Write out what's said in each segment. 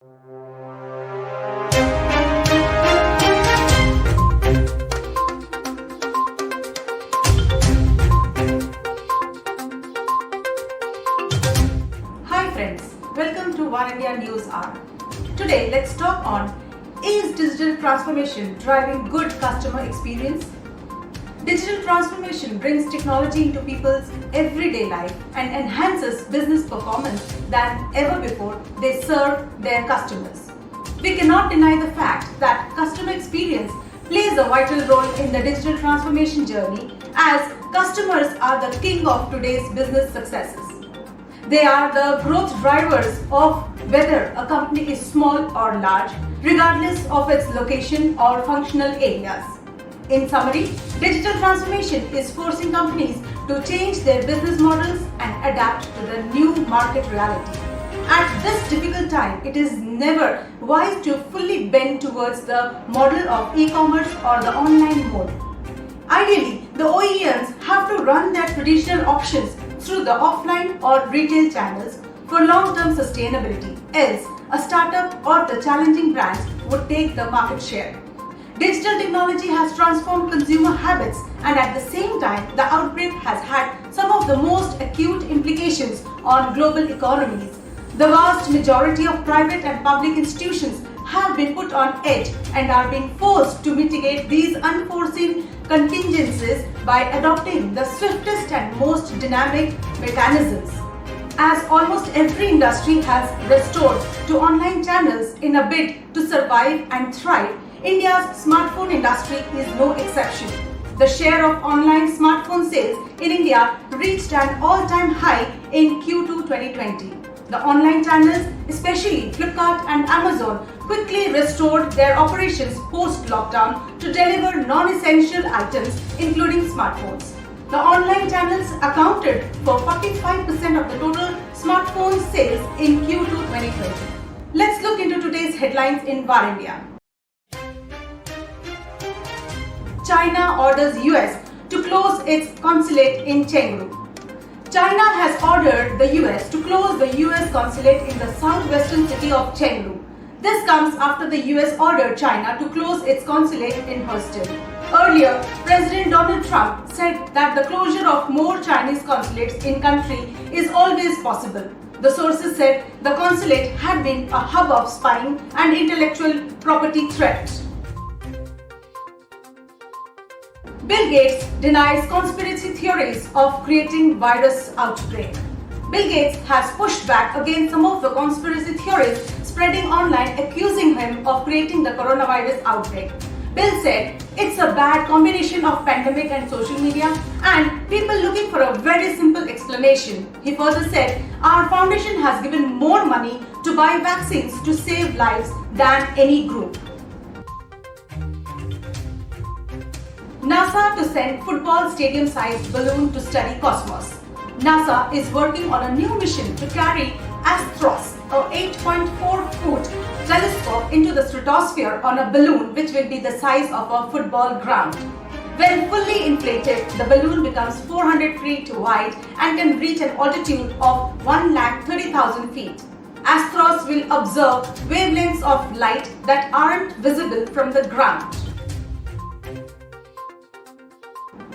Hi friends, welcome to One India News Hour. Today let's talk on, is digital transformation driving good customer experience? Digital transformation brings technology into people's everyday life and enhances business performance than ever before they serve their customers. We cannot deny the fact that customer experience plays a vital role in the digital transformation journey, as customers are the king of today's business successes. They are the growth drivers of whether a company is small or large, regardless of its location or functional areas. In summary, digital transformation is forcing companies to change their business models and adapt to the new market reality. At this difficult time, it is never wise to fully bend towards the model of e-commerce or the online mode. Ideally, the OEMs have to run their traditional options through the offline or retail channels for long-term sustainability, else a startup or the challenging brands would take the market share. Digital technology has transformed consumer habits, and at the same time, the outbreak has had some of the most acute implications on global economies. The vast majority of private and public institutions have been put on edge and are being forced to mitigate these unforeseen contingencies by adopting the swiftest and most dynamic mechanisms. As almost every industry has restored to online channels in a bid to survive and thrive, India's smartphone industry is no exception. The share of online smartphone sales in India reached an all-time high in Q2 2020. The online channels, especially Flipkart and Amazon, quickly restored their operations post-lockdown to deliver non-essential items, including smartphones. The online channels accounted for 45% of the total smartphone sales in Q2 2020. Let's look into today's headlines in VAR India. China orders US to close its consulate in Chengdu. China has ordered the US to close the US consulate in the southwestern city of Chengdu. This comes after the US ordered China to close its consulate in Houston. Earlier, President Donald Trump said that the closure of more Chinese consulates in country is always possible. The sources said the consulate had been a hub of spying and intellectual property threats. Bill Gates denies conspiracy theories of creating virus outbreak. Bill Gates has pushed back against some of the conspiracy theories spreading online, accusing him of creating the coronavirus outbreak. Bill said it's a bad combination of pandemic and social media and people looking for a very simple explanation. He further said, our foundation has given more money to buy vaccines to save lives than any group. NASA to send football stadium-sized balloon to study cosmos. NASA is working on a new mission to carry Astros, a 8.4-foot telescope, into the stratosphere on a balloon which will be the size of a football ground. When fully inflated, the balloon becomes 400 feet wide and can reach an altitude of 130,000 feet. Astros will observe wavelengths of light that aren't visible from the ground.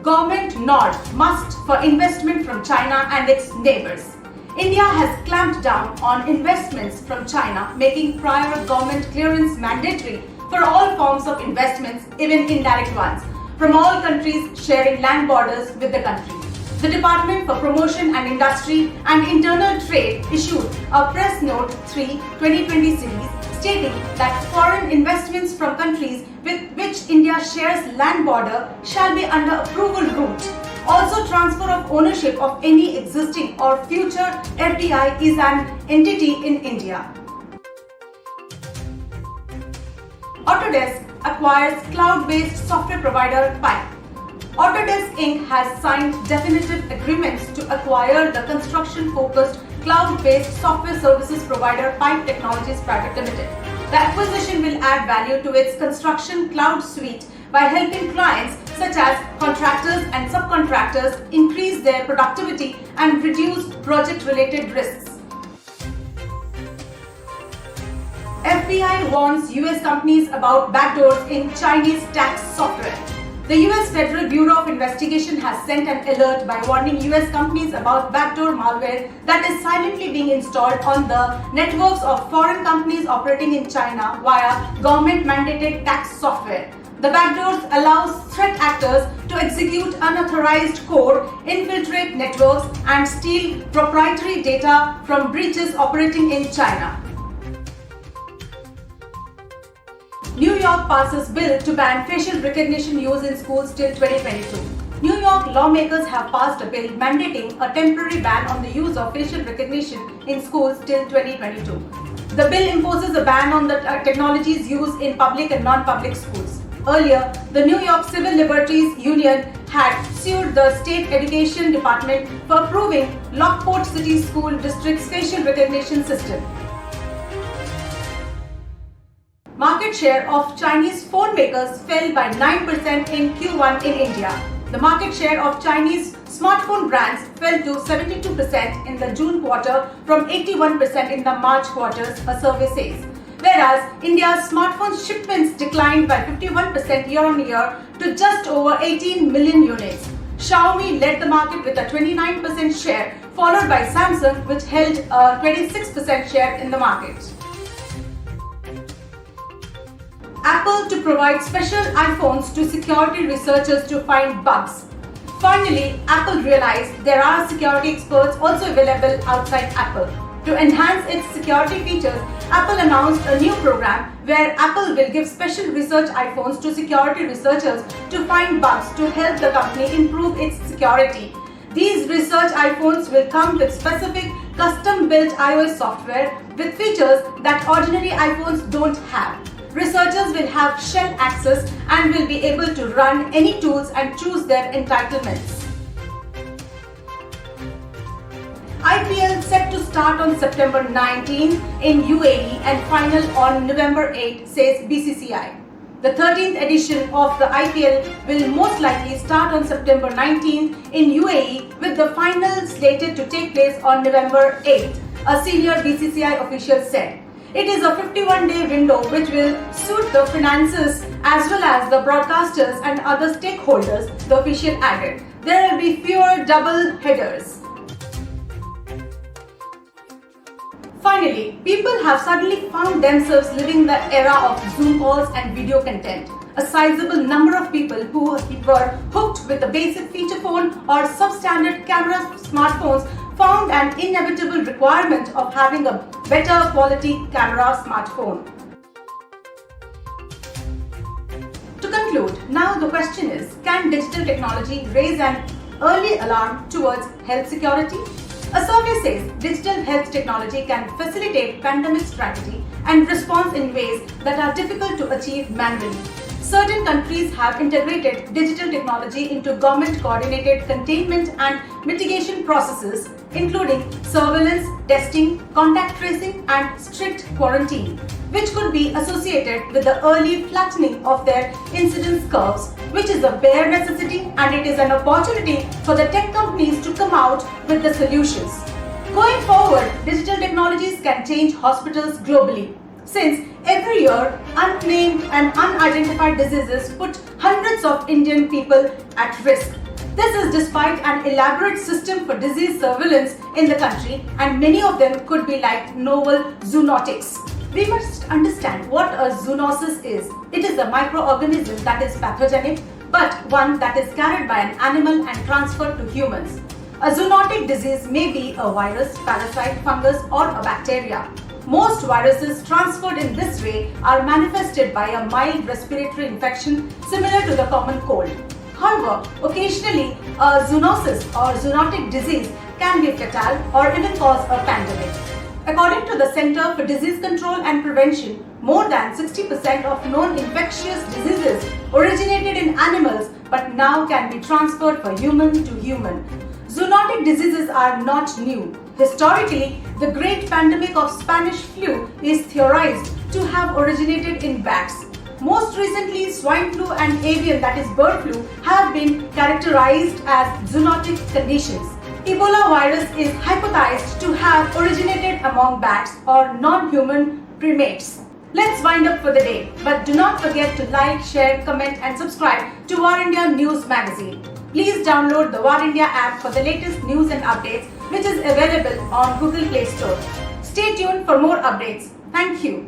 Government nod must for investment from China and its neighbors. India has clamped down on investments from China, making prior government clearance mandatory for all forms of investments, even indirect ones, from all countries sharing land borders with the country. The Department for Promotion and Industry and Internal Trade issued a Press Note 3/2020 series stating that foreign investments from countries with which India shares land border shall be under approval route. Also, transfer of ownership of any existing or future FDI is an entity in India. Autodesk acquires cloud-based software provider Pipe. Autodesk Inc. has signed definitive agreements to acquire the construction-focused cloud-based software services provider Pipe Technologies Private Limited. The acquisition will add value to its construction cloud suite by helping clients such as contractors and subcontractors increase their productivity and reduce project-related risks. FBI warns US companies about backdoors in Chinese tax software. The US Federal Bureau of Investigation has sent an alert by warning US companies about backdoor malware that is silently being installed on the networks of foreign companies operating in China via government-mandated tax software. The backdoors allow threat actors to execute unauthorized code, infiltrate networks, and steal proprietary data from breaches operating in China. New York passes bill to ban facial recognition use in schools till 2022. New York lawmakers have passed a bill mandating a temporary ban on the use of facial recognition in schools till 2022. The bill imposes a ban on the technologies used in public and non-public schools. Earlier, the New York Civil Liberties Union had sued the state education department for approving Lockport City School District's facial recognition system. Market share of Chinese phone makers fell by 9% in Q1 in India. The market share of Chinese smartphone brands fell to 72% in the June quarter from 81% in the March quarter, a survey says. Whereas India's smartphone shipments declined by 51% year-on-year to just over 18 million units. Xiaomi led the market with a 29% share, followed by Samsung, which held a 26% share in the market. Apple to provide special iPhones to security researchers to find bugs. Finally, Apple realized there are security experts also available outside Apple. To enhance its security features, Apple announced a new program where Apple will give special research iPhones to security researchers to find bugs to help the company improve its security. These research iPhones will come with specific custom-built iOS software with features that ordinary iPhones don't have. Researchers will have shell access and will be able to run any tools and choose their entitlements. IPL set to start on September 19 in UAE and final on November 8, says BCCI. The 13th edition of the IPL will most likely start on September 19 in UAE with the final slated to take place on November 8, a senior BCCI official said. It is a 51-day window which will suit the finances as well as the broadcasters and other stakeholders, the official added. There will be fewer double headers. Finally, people have suddenly found themselves living the era of Zoom calls and video content. A sizable number of people who were hooked with the basic feature phone or substandard camera smartphones found an inevitable requirement of having a better quality camera smartphone. To conclude, now the question is, can digital technology raise an early alarm towards health security? A survey says digital health technology can facilitate pandemic strategy and response in ways that are difficult to achieve manually. Certain countries have integrated digital technology into government-coordinated containment and mitigation processes, including surveillance, testing, contact tracing, and strict quarantine, which could be associated with the early flattening of their incidence curves, which is a bare necessity, and it is an opportunity for the tech companies to come out with the solutions. Going forward, digital technologies can change hospitals globally, since every year unnamed and unidentified diseases put hundreds of Indian people at risk. This is despite an elaborate system for disease surveillance in the country, and many of them could be like novel zoonotics. We must understand what a zoonosis is. It is a microorganism that is pathogenic, but one that is carried by an animal and transferred to humans. A zoonotic disease may be a virus, parasite, fungus, or a bacteria. Most viruses transferred in this way are manifested by a mild respiratory infection similar to the common cold. However, occasionally a zoonosis or zoonotic disease can be fatal or even cause a pandemic. According to the Center for Disease Control and Prevention, more than 60% of known infectious diseases originated in animals but now can be transferred from human to human. Zoonotic diseases are not new. Historically, the great pandemic of Spanish flu is theorized to have originated in bats. Most recently, swine flu and avian, that is bird flu, have been characterized as zoonotic conditions. Ebola virus is hypothesized to have originated among bats or non-human primates. Let's wind up for the day, but do not forget to like, share, comment and subscribe to War India News Magazine. Please download the War India app for the latest news and updates, which is available on Google Play Store. Stay tuned for more updates. Thank you.